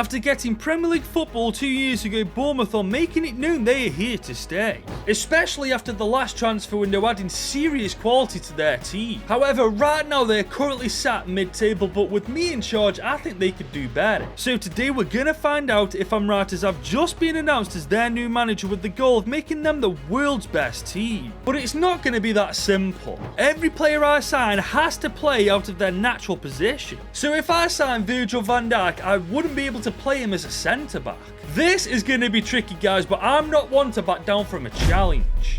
After getting Premier League football 2 years ago, Bournemouth are making it known they are here to stay, especially after the last transfer window adding serious quality to their team. However, right now they're currently sat mid-table, but with me in charge, I think they could do better. So today we're gonna find out if I'm right, as I've just been announced as their new manager with the goal of making them the world's best team. But it's not gonna be that simple. Every player I sign has to play out of their natural position. So if I sign Virgil van Dijk, I wouldn't be able to play him as a centre-back. This is going to be tricky, guys, but I'm not one to back down from a challenge.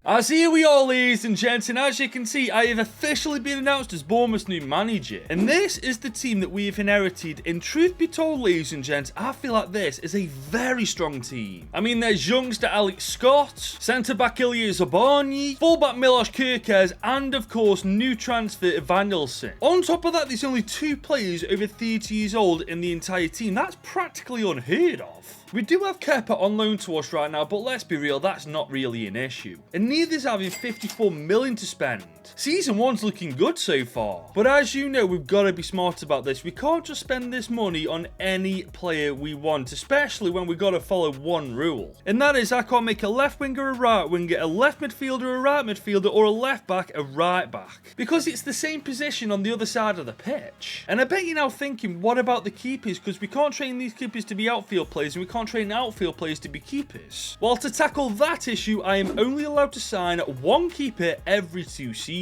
As here we are, ladies and gents, and as you can see, I have officially been announced as Bournemouth's new manager. And this is the team that we have inherited. And truth be told, ladies and gents, I feel like this is a very strong team. I mean, there's youngster Alex Scott, centre-back Ilya Zabarny, full-back Milos Kerkez, and of course, new transfer Evangelson. On top of that, there's only 2 players over 30 years old in the entire team. That's practically unheard of. We do have Kepa on loan to us right now, but let's be real, that's not really an issue. And neither is having 54 million to spend. Season 1's looking good so far. But as you know, we've got to be smart about this. We can't just spend this money on any player we want, especially when we've got to follow one rule. And that is, I can't make a left winger a right winger, a left midfielder a right midfielder, or a left back a right back. Because it's the same position on the other side of the pitch. And I bet you're now thinking, what about the keepers? Because we can't train these keepers to be outfield players, and we can't train outfield players to be keepers. Well, to tackle that issue, I am only allowed to sign 1 keeper every 2 seasons.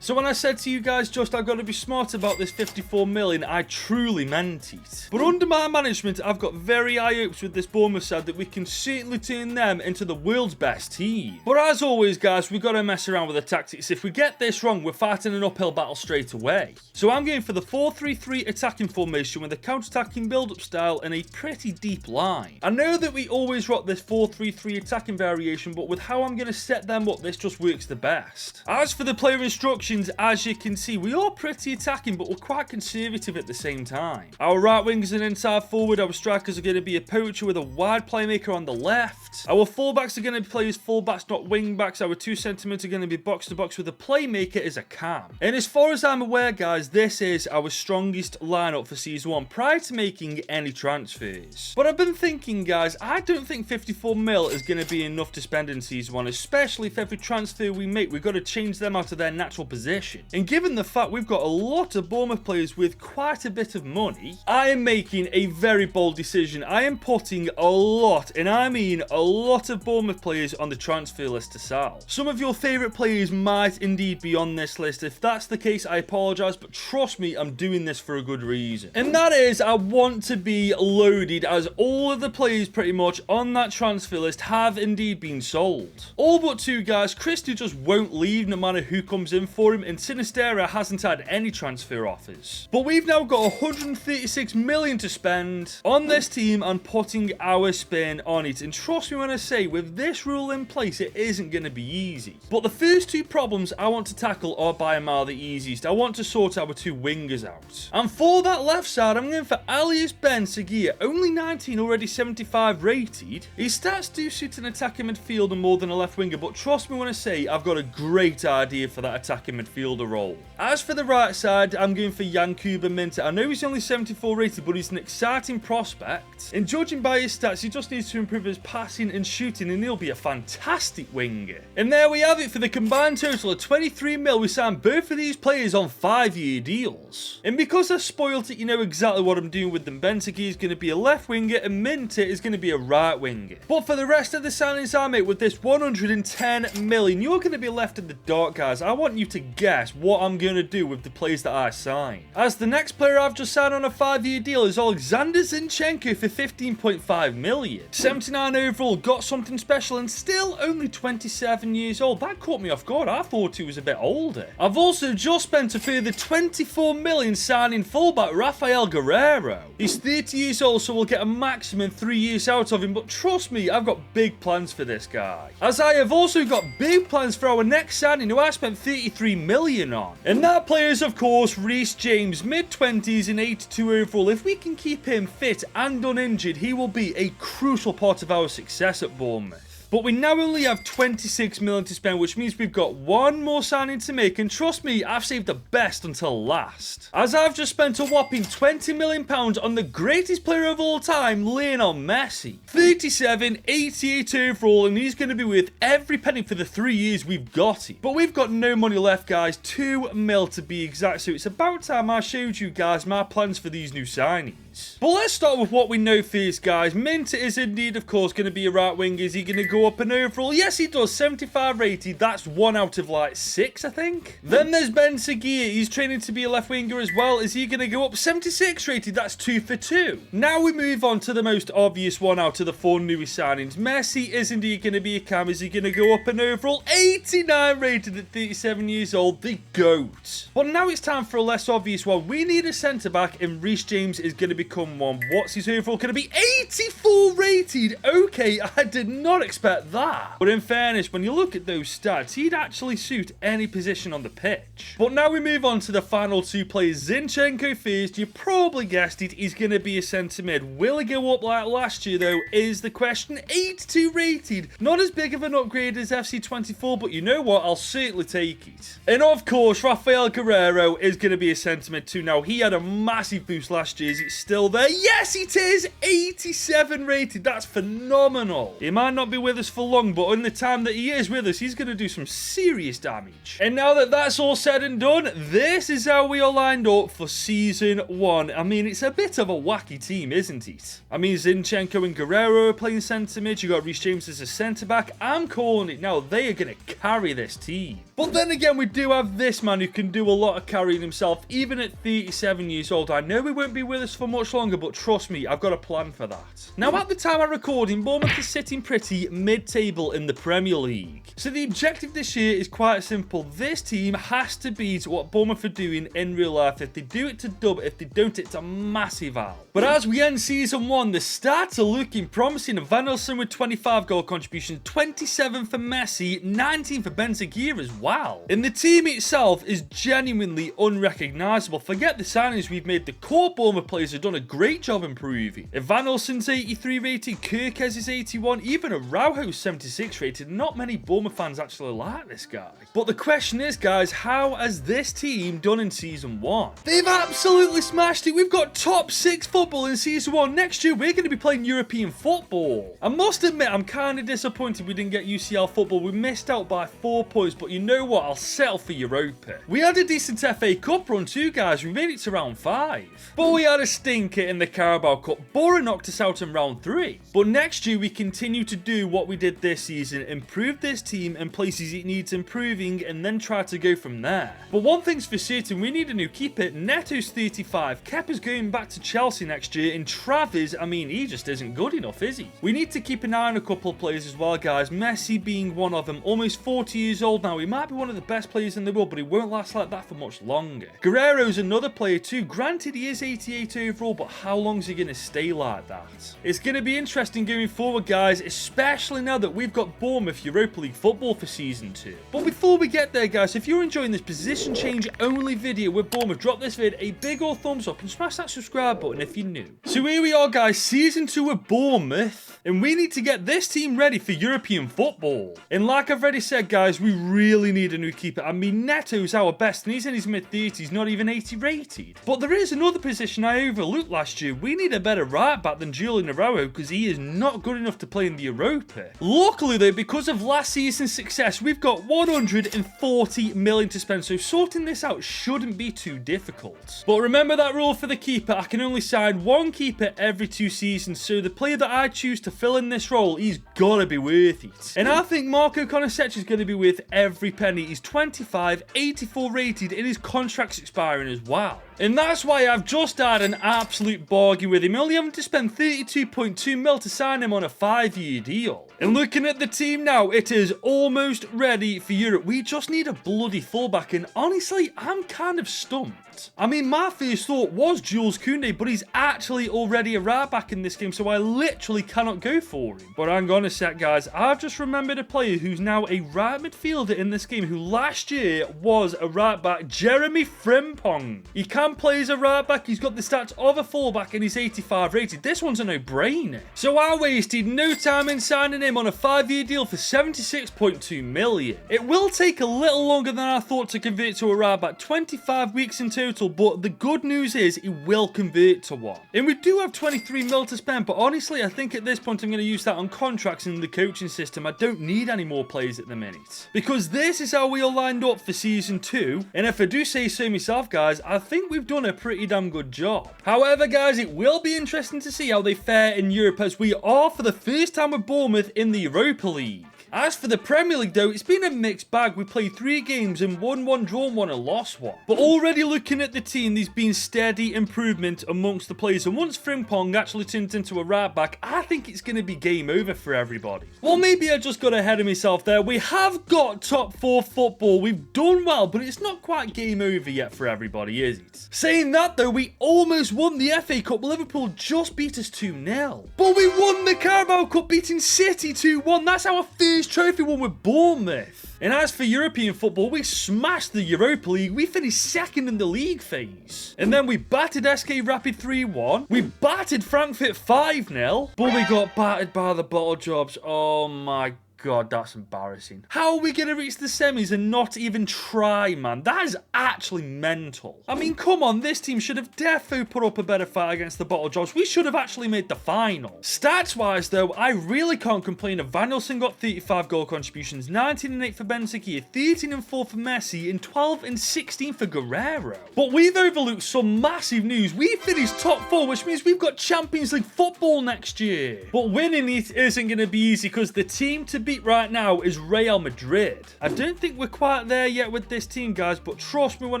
So when I said to you guys just I've got to be smart about this 54 million, I truly meant it. But under my management, I've got very high hopes with this Bournemouth side that we can certainly turn them into the world's best team. But as always, guys, we've got to mess around with the tactics. If we get this wrong, we're fighting an uphill battle straight away. So I'm going for the 4-3-3 attacking formation with a counter-attacking build-up style and a pretty deep line. I know that we always rock this 4-3-3 attacking variation, but with how I'm going to set them up, this just works the best. As for the player instructions, as you can see, we are pretty attacking, but we're quite conservative at the same time. Our right wing is an inside forward, our strikers are going to be a poacher with a wide playmaker on the left. Our fullbacks are going to be players fullbacks, not wing backs. Our 2 centimeters are going to be box to box with a playmaker as a cam. And as far as I'm aware, guys, this is our strongest lineup for season 1 prior to making any transfers. But I've been thinking, guys, I don't think 54 mil is going to be enough to spend in season 1, especially if every transfer we make, we've got to change them out of their natural position. And given the fact we've got a lot of Bournemouth players with quite a bit of money, I am making a very bold decision. I am putting a lot, and I mean a lot of Bournemouth players on the transfer list to sell. Some of your favourite players might indeed be on this list. If that's the case, I apologise, but trust me, I'm doing this for a good reason. And that is, I want to be loaded, as all of the players pretty much on that transfer list have indeed been sold. All but 2 guys. Christie just won't leave no matter who comes in for him, and Sinistera hasn't had any transfer offers. But we've now got 136 million to spend on this team and putting our spin on it. And trust me when I say, with this rule in place, it isn't going to be easy. But the first 2 problems I want to tackle are by a mile the easiest. I want to sort our 2 wingers out. And for that left side, I'm going for Alias Ben Seguir, only 19, already 75 rated. His stats do suit an attacking midfielder more than a left winger, but trust me when I say I've got a great idea for that attacking midfielder role. As for the right side, I'm going for Yankuba Minter. I know he's only 74 rated, but he's an exciting prospect. And judging by his stats, he just needs to improve his passing and shooting, and he'll be a fantastic winger. And there we have it. For the combined total of 23 mil, we signed both of these players on 5-year deals. And because I spoiled it, you know exactly what I'm doing with them. Ben Seguir is going to be a left winger, and Minter is going to be a right winger. But for the rest of the signings I make with this 110 million, you're going to be left in the dark, guys. I want you to guess what I'm going to do with the players that I sign. As the next player I've just signed on a 5-year deal is Alexander Zinchenko for 15.5 million. 79 overall, got something special, and still only 27 years old. That caught me off guard. I thought he was a bit older. I've also just spent a further 24 million signing fullback Rafael Guerreiro. He's 30 years old, so we'll get a maximum 3 years out of him, but trust me, I've got big plans for this guy. As I have also got big plans for our next signing, who I spent 33 million on. And that player is, of course, Reece James, mid-20s and 82 overall. If we can keep him fit and uninjured, he will be a crucial part of our success at Bournemouth. But we now only have 26 million to spend, which means we've got one more signing to make, and trust me, I've saved the best until last, as I've just spent a whopping £20 million on the greatest player of all time, Lionel Messi. 37, 88 overall, and he's going to be worth every penny for the 3 years we've got him. But we've got no money left, guys, 2 mil to be exact, so it's about time I showed you guys my plans for these new signings. But let's start with what we know first, guys. Mint is indeed, of course, going to be a right wing. Is he going to go up an overall? Yes, he does. 75 rated. That's 1 out of like 6, I think. Then there's Ben Seguir. He's training to be a left winger as well. Is he going to go up? 76 rated. That's 2 for 2. Now we move on to the most obvious one out of the 4 newest signings. Messi is indeed going to be a cam. Is he going to go up an overall? 89 rated at 37 years old. The GOAT. But now it's time for a less obvious one. We need a centre-back, and Reece James is going to become one. What's his overall going to be? 84 rated. Okay, I did not expect that. But in fairness, when you look at those stats, he'd actually suit any position on the pitch. But now we move on to the final 2 players. Zinchenko first. You probably guessed it. He's going to be a centre mid. Will he go up like last year, though, is the question. 82 rated. Not as big of an upgrade as FC24, but you know what? I'll certainly take it. And of course, Rafael Guerreiro is going to be a centre mid too. Now, he had a massive boost last year. Is it still there? Yes, it is. 87 rated. That's phenomenal. He might not be with us for long, but in the time that he is with us, he's going to do some serious damage. And now that that's all said and done, this is how we are lined up for Season 1. I mean, it's a bit of a wacky team, isn't it? I mean, Zinchenko and Guerreiro are playing centre mid. You got Reece James as a centre back. I'm calling it now. They are going to carry this team. But then again, we do have this man who can do a lot of carrying himself, even at 37 years old. I know he won't be with us for much longer, but trust me, I've got a plan for that. Now, at the time I'm recording, Bournemouth is sitting pretty mid-table in the Premier League. So the objective this year is quite simple. This team has to beat what Bournemouth are doing in real life. If they do it, to dub. If they don't, it's a massive out. But as we end Season 1, the stats are looking promising. Van Elsen with 25 goal contributions, 27 for Messi, 19 for Ben Seguir as well. And the team itself is genuinely unrecognisable. Forget the signings we've made. The core Bournemouth players have done a great job improving. Van Elsen's 83 rated, Kirkes is 81, even Araujo's 76 rated. Not many Bournemouth fans actually like this guy. But the question is, guys, how has this team done in Season 1? They've absolutely smashed it. We've got top 6 football in Season 1. Next year, we're going to be playing European football. I must admit, I'm kind of disappointed we didn't get UCL football. We missed out by 4 points, but you know what? I'll settle for Europa. We had a decent FA Cup run too, guys. We made it to round 5. But we had a stinker in the Carabao Cup. Borough knocked us out in round 3. But next year, we continue to do what we did this season. Improve this team in places it needs improving, and then try to go from there. But one thing's for certain, we need a new keeper. Neto's 35. Kepa's going back to Chelsea next year. And Travis, I mean, he just isn't good enough, is he? We need to keep an eye on a couple of players as well, guys. Messi being one of them. Almost 40 years old now. He might be one of the best players in the world, but he won't last like that for much longer. Guerreiro's another player too. Granted, he is 88 overall, but how long is he going to stay like that? It's going to be interesting going forward, guys, especially now that we've got Bournemouth Europa League football for Season 2. But before we get there, guys, if you're enjoying this position change only video with Bournemouth, drop this vid a big old thumbs up and smash that subscribe button if you're new. So here we are, guys, Season 2 of Bournemouth, and we need to get this team ready for European football. And like I've already said, guys, we really need a new keeper. I mean, Neto's our best, and he's in his mid-30s, not even 80 rated. But there is another position I overlooked last year. We need a better right back than Julian Araujo, because he is not good enough to play in the Europa. Luckily, though, because of last season's success, we've got 140 million to spend, so sorting this out shouldn't be too difficult. But remember that rule for the keeper. I can only sign one keeper every 2 seasons, so the player that I choose to fill in this role, he's got to be worth it. And I think Marco Konasecha is going to be worth every penny. He's 25, 84 rated, and his contract's expiring as well. And that's why I've just had an absolute bargain with him, only having to spend 32.2 mil to sign him on a 5-year deal. And looking at the team now, it is almost ready for Europe. We just need a bloody fullback, and honestly, I'm kind of stumped. that. I mean, my first thought was Jules Koundé, but he's actually already a right back in this game, so I literally cannot go for him. But hang on a sec, guys. I've just remembered a player who's now a right midfielder in this game, who last year was a right back, Jeremy Frimpong. He can play as a right back. He's got the stats of a fullback, and he's 85 rated. This one's a no-brainer. So I wasted no time in signing him on a 5-year deal for 76.2 million. It will take a little longer than I thought to convert to a right back, 25 weeks in total, but the good news is he will convert to one. And we do have 23 mil to spend, but honestly, I think at this point I'm going to use that on contracts in the coaching system. I don't need any more players at the minute, because this is how we all lined up for season 2, and if I do say so myself, guys, I think we've done a pretty damn good job. However, guys, it will be interesting to see how they fare in Europe, as we are for the first time with Bournemouth in the Europa League. As for the Premier League, though, it's been a mixed bag. We played 3 games and won 1, drawn 1 and lost 1. But already looking at the team, there's been steady improvement amongst the players. And once Frimpong actually turns into a right back, I think it's going to be game over for everybody. Well, maybe I just got ahead of myself there. We have got top 4 football. We've done well, but it's not quite game over yet for everybody, is it? Saying that, though, we almost won the FA Cup. Liverpool just beat us 2-0. But we won the Carabao Cup, beating City 2-1. That's our first trophy won with Bournemouth. And as for European football, we smashed the Europa League. We finished second in the league phase. And then we battered SK Rapid 3-1. We battered Frankfurt 5-0. But we got battered by the Bottle Jobs. Oh my God, that's embarrassing. How are we going to reach the semis and not even try, man? That is actually mental. I mean, come on, this team should have defo put up a better fight against the Bottle Jobs. We should have actually made the final. Stats-wise, though, I really can't complain. Vanilson got 35 goal contributions, 19 and 8 for Benziquia, 13 and 4 for Messi, and 12 and 16 for Guerrero. But we've overlooked some massive news. We finished top 4, which means we've got Champions League football next year. But winning it isn't going to be easy, because the team to beat right now is Real Madrid. I don't think we're quite there yet with this team, guys, but trust me when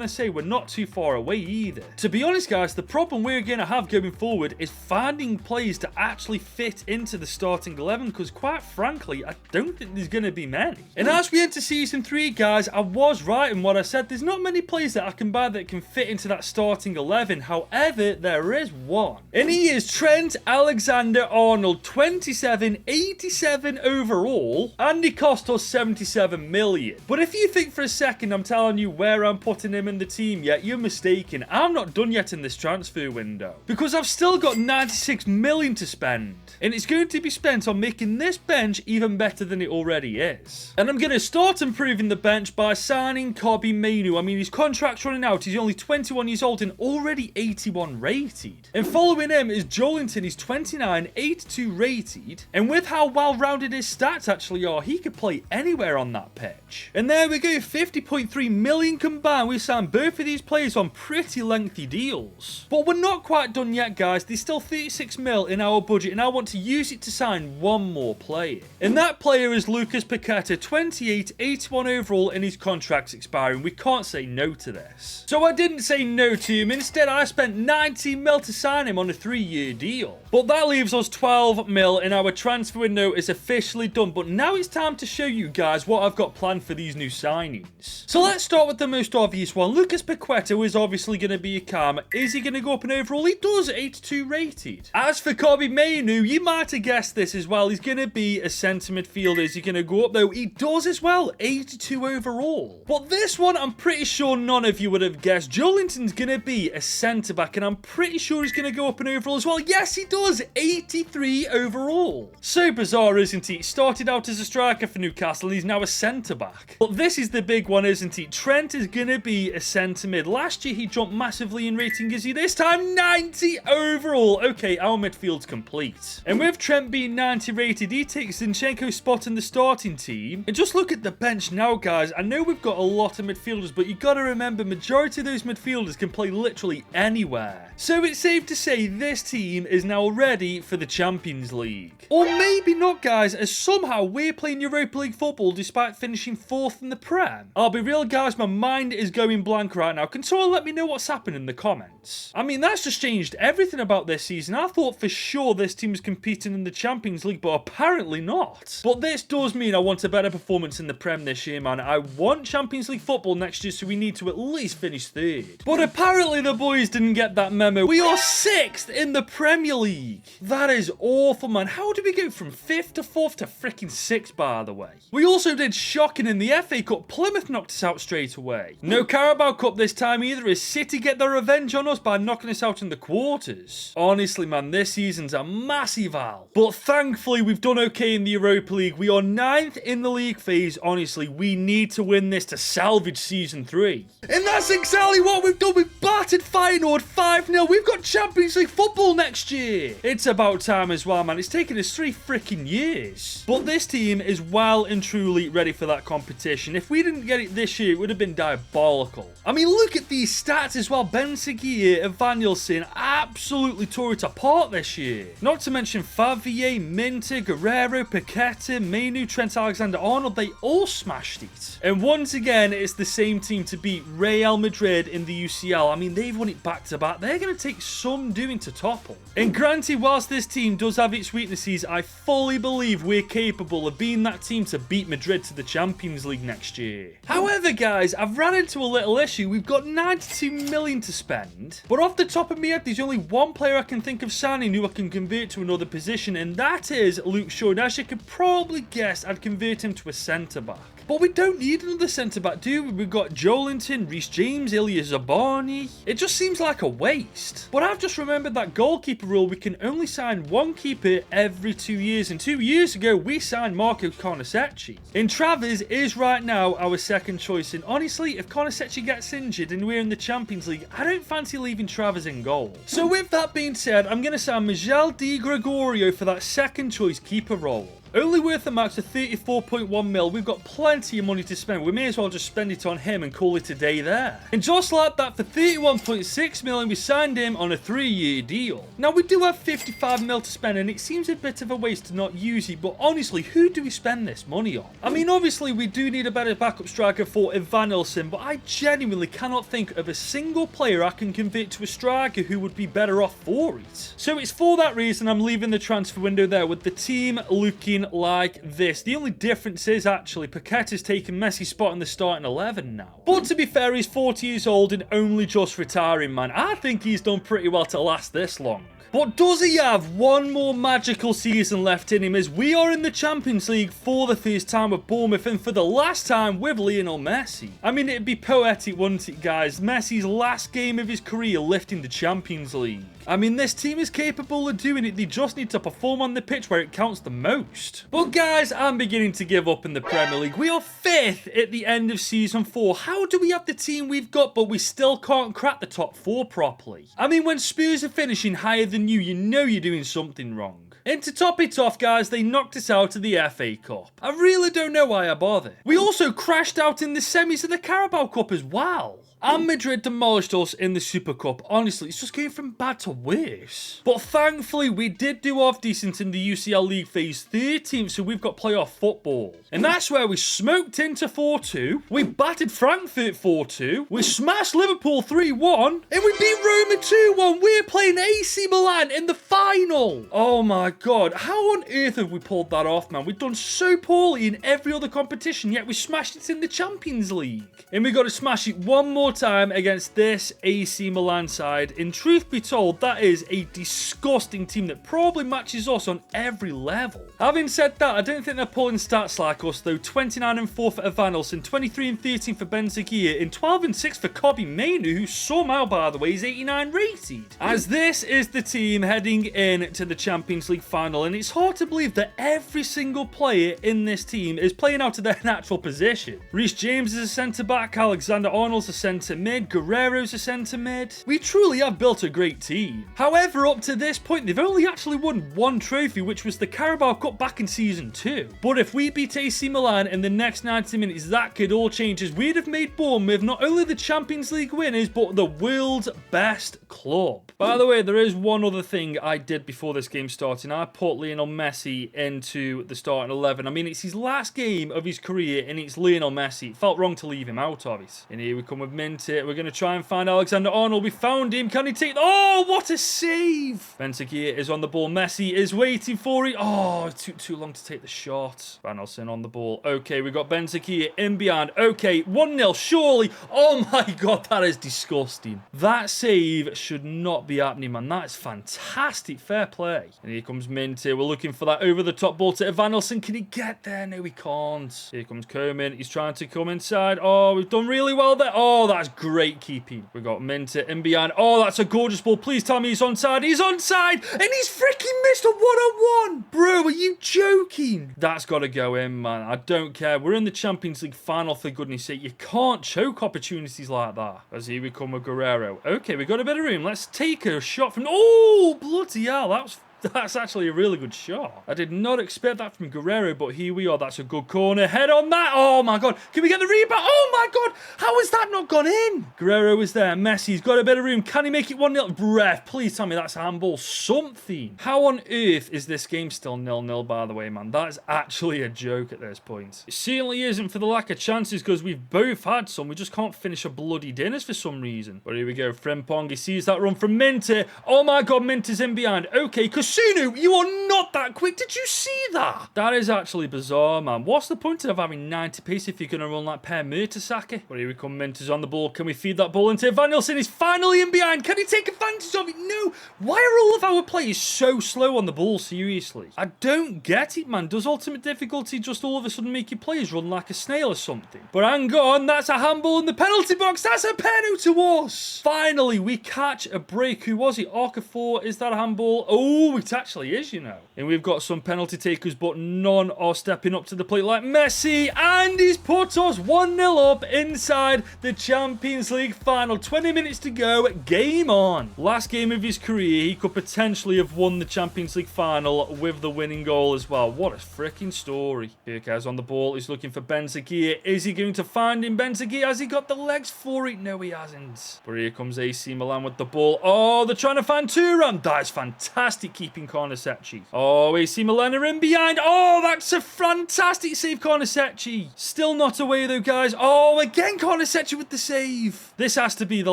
I say we're not too far away either. To be honest, guys, the problem we're going to have going forward is finding players to actually fit into the starting 11, because quite frankly, I don't think there's going to be many. And as we enter season 3, guys, I was right in what I said. There's not many players that I can buy that can fit into that starting 11. However, there is one, and he is Trent Alexander-Arnold, 27, 87 overall, and he cost us 77 million. But if you think for a second I'm telling you where I'm putting him in the team yet, you're mistaken. I'm not done yet in this transfer window, because I've still got 96 million to spend, and it's going to be spent on making this bench even better than it already is. And I'm going to start improving the bench by signing Kobbie Mainoo. I mean, his contract's running out. He's only 21 years old and already 81 rated. And following him is Joelinton. He's 29, 82 rated, and with how well-rounded his stats actually are, he could play anywhere on that pitch. And there we go, 50.3 million combined. We signed both of these players on pretty lengthy deals. But we're not quite done yet, guys. There's still 36 mil in our budget, and I want to use it to sign one more player. And that player is Lucas Paqueta, 28, 81 overall, and his contract's expiring. We can't say no to this. So I didn't say no to him. Instead, I spent 19 mil to sign him on a 3-year deal. But that leaves us 12 mil, and our transfer window is officially done. But now it's time to show you guys what I've got planned for these new signings. So let's start with the most obvious one. Lucas Paqueta is obviously going to be a cam. Is he going to go up in overall? He does, 82 rated. As for Kobbie Mainoo, you might have guessed this as well. He's going to be a centre midfielder. Is he going to go up though? He does as well, 82 overall. But this one, I'm pretty sure none of you would have guessed. Joelinton's going to be a centre back, and I'm pretty sure he's going to go up in overall as well. Yes, he does, 83 overall. So bizarre, isn't he? He started out as a striker for Newcastle, he's now a centre-back. But this is the big one, isn't he? Trent is going to be a centre-mid. Last year, he jumped massively in rating. Is he this time? 90 overall. Okay, our midfield's complete. And with Trent being 90 rated, he takes Zinchenko's spot in the starting team. And just look at the bench now, guys. I know we've got a lot of midfielders, but you got to remember, majority of those midfielders can play literally anywhere. So it's safe to say this team is now ready for the Champions League. Or maybe not, guys, as somehow we're playing Europa League football despite finishing 4th in the Prem. I'll be real, guys, my mind is going blank right now. Can someone let me know what's happened in the comments? chance. I mean, that's just changed everything about this season. I thought for sure this team was competing in the Champions League, but apparently not. But this does mean I want a better performance in the Prem this year, man. I want Champions League football next year, so we need to at least finish third. But apparently the boys didn't get that memo. We are 6th in the Premier League. That is awful, man. How did we go from 5th to 4th to freaking 6th, by the way? We also did shocking in the FA Cup. Plymouth knocked us out straight away. No Carabao Cup this time either, as City get their revenge on us by knocking us out in the quarters. Honestly, man, this season's a massive Al. But thankfully, we've done okay in the Europa League. We are 9th in the league phase. Honestly, we need to win this to salvage season 3. And that's exactly what we've done. We've battered Feyenoord 5-0. We've got Champions League football next year. It's about time as well, man. It's taken us 3 freaking years. But this team is well and truly ready for that competition. If we didn't get it this year, it would have been diabolical. I mean, look at these stats as well. Ben Seguir and Vanilson absolutely tore it apart this year. Not to mention Favier, Minter, Guerrero, Paqueta, Mainu, Trent Alexander-Arnold. They all smashed it. And once again, it's the same team to beat Real Madrid in the UCL. I mean, they've won it back to back. They're going to take some doing to topple. And granted, whilst this team does have its weaknesses, I fully believe we're capable of being that team to beat Madrid to the Champions League next year. However, guys, I've ran into a little issue. We've got 92 million to spend, but off the top of my head, there's only one player I can think of signing who I can convert to another position, and that is Luke Shaw. And as you could probably guess, I'd convert him to a centre-back. But we don't need another centre-back, do we? We've got Joelinton, Reece James, Ilya Zabani. It just seems like a waste. But I've just remembered that goalkeeper rule. We can only sign one keeper every 2 years. And 2 years ago, we signed Marco Cornacecchi. And Travers is right now our second choice. And honestly, if Cornacecchi gets injured and we're in the Champions League, I don't fancy leaving Travers in goal. So with that being said, I'm going to sign Miguel Di Gregorio for that second choice keeper role. Only worth a max of 34.1 mil. We've got plenty of money to spend. We may as well just spend it on him and call it a day there. And just like that, for 31.6 million, we signed him on a 3-year deal. Now, we do have 55 mil to spend, and it seems a bit of a waste to not use it, but honestly, who do we spend this money on? I mean, obviously, we do need a better backup striker for Evanilson, but I genuinely cannot think of a single player I can convert to a striker who would be better off for it. So it's for that reason I'm leaving the transfer window there with the team looking like this. The only difference is actually Paqueta's taken Messi's spot in the starting 11 now. But to be fair, he's 40 years old and only just retiring, man. I think he's done pretty well to last this long. But does he have one more magical season left in him, as we are in the Champions League for the first time with Bournemouth and for the last time with Lionel Messi? I mean, it'd be poetic, wouldn't it, guys? Messi's last game of his career lifting the Champions League. I mean, this team is capable of doing it. They just need to perform on the pitch where it counts the most. But guys, I'm beginning to give up in the Premier League. We are 5th at the end of Season 4. How do we have the team we've got, but we still can't crack the top 4 properly? I mean, when Spurs are finishing higher than you know you're doing something wrong. And to top it off, guys, they knocked us out of the FA Cup. I really don't know why I bother. We also crashed out in the semis of the Carabao Cup as well. And Madrid demolished us in the Super Cup. Honestly, it's just going from bad to worse. But thankfully, we did do half decent in the UCL League Phase 13, so we've got playoff football. And that's where we smoked into 4-2. We battered Frankfurt 4-2. We smashed Liverpool 3-1. And we beat Roma 2-1. We're playing AC Milan in the final. Oh my god. How on earth have we pulled that off, man? We've done so poorly in every other competition, yet we smashed it in the Champions League. And we got to smash it one more time against this AC Milan side. And truth be told, that is a disgusting team that probably matches us on every level. Having said that, I don't think they're pulling stats like us though. 29 and 4 for Evanilson, 23 and 13 for Ben Seguir, and 12 and 6 for Kobbie Mainoo, who somehow, by the way, is 89 rated. As this is the team heading in to the Champions League final, and it's hard to believe that every single player in this team is playing out of their natural position. Reece James is a centre-back, Alexander-Arnold's a centre-mid, Guerrero's a centre-mid. We truly have built a great team. However, up to this point, they've only actually won one trophy, which was the Carabao Cup back in Season 2. But if we beat AC Milan in the next 90 minutes, that could all change, as we'd have made Bournemouth not only the Champions League winners, but the world's best club. By the way, there is one other thing I did before before this game started, I put Lionel Messi into the starting 11. I mean, it's his last game of his career, and it's Lionel Messi. It felt wrong to leave him out of it. And here we come with Minty. We're going to try and find Alexander-Arnold. We found him. Can he take... Oh, what a save! Bentancur is on the ball. Messi is waiting for it. Oh, it took too long to take the shot. Van Nelson on the ball. Okay, we got Bentancur in behind. Okay, 1-0, surely. Oh my God, that is disgusting. That save should not be happening, man. That is fantastic. Fair play. And here comes Minty. We're looking for that over-the-top ball to Van Nelson. Can he get there? No, he can't. Here comes Koeman. He's trying to come inside. Oh, we've done really well there. Oh, that's great keeping. We got Minty in behind. Oh, that's a gorgeous ball. Please tell me he's onside. He's onside, and he's freaking missed a one-on-one. Bro, are you joking? That's got to go in, man. I don't care. We're in the Champions League final, for goodness sake. You can't choke opportunities like that. As here we come with Guerrero. Okay, we got a bit of room. Let's take a shot from... Oh, bloody hell. That's actually a really good shot. I did not expect that from Guerrero, but here we are. That's a good corner. Head on that. Oh, my God. Can we get the rebound? Oh, my God. How has that not gone in? Guerrero is there. Messi's got a bit of room. Can he make it 1-0? Ref, please tell me that's a handball. Something. How on earth is this game still 0-0, by the way, man? That is actually a joke at this point. It certainly isn't for the lack of chances, because we've both had some. We just can't finish a bloody dinners for some reason. But here we go. Frimpong, he sees that run from Minty. Oh, my God. Minty's in behind. Okay, Sunu, you are not that quick. Did you see that? That is actually bizarre, man. What's the point of having 90 pace if you're going to run like Per Mertesacker? But here we come. Minty's on the ball. Can we feed that ball into Van Nelson? He's finally in behind. Can he take advantage of it? No. Why are all of our players so slow on the ball? Seriously. I don't get it, man. Does ultimate difficulty just all of a sudden make your players run like a snail or something? But hang on. That's a handball in the penalty box. That's a penalty to us. Finally, we catch a break. Who was it? Okafor. Is that a handball? Oh, it's actually is, you know. And we've got some penalty takers, but none are stepping up to the plate like Messi. And he's put us 1-0 up inside the Champions League final. 20 minutes to go. Game on. Last game of his career, he could potentially have won the Champions League final with the winning goal as well. What a freaking story. Pirkaz on the ball. He's looking for Bentancur. Is he going to find him? Bentancur, has he got the legs for it? No, he hasn't. But here comes AC Milan with the ball. Oh, they're trying to find Thuram. That is fantastic keeping Cornacecchi. Oh, AC Milan are in behind. Oh, that's a fantastic save, Cornacecchi. Still not away though, guys. Oh, again Cornacecchi with the save. This has to be the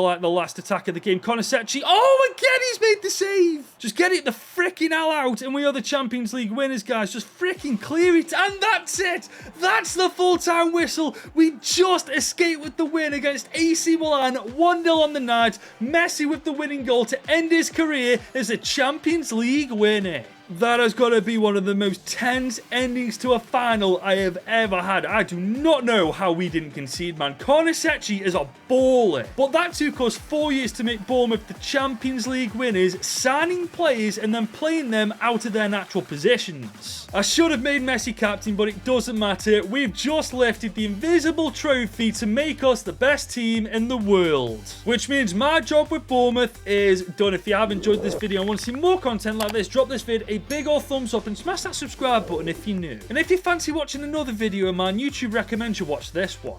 last attack of the game. Cornacecchi. Oh, again he's made the save. Just get it the freaking hell out, and we are the Champions League winners, guys. Just freaking clear it, and that's it. That's the full-time whistle. We just escaped with the win against AC Milan. 1-0 on the night. Messi with the winning goal to end his career as a Champions League winner. That has got to be one of the most tense endings to a final I have ever had. I do not know how we didn't concede, man. Cornacecchi is a baller. But that took us 4 years to make Bournemouth the Champions League winners, signing players and then playing them out of their natural positions. I should have made Messi captain, but it doesn't matter. We've just lifted the invisible trophy to make us the best team in the world. Which means my job with Bournemouth is done. If you have enjoyed this video and want to see more content like this, drop this vid a big old thumbs up and smash that subscribe button if you're new. And if you fancy watching another video of mine, YouTube recommends you watch this one.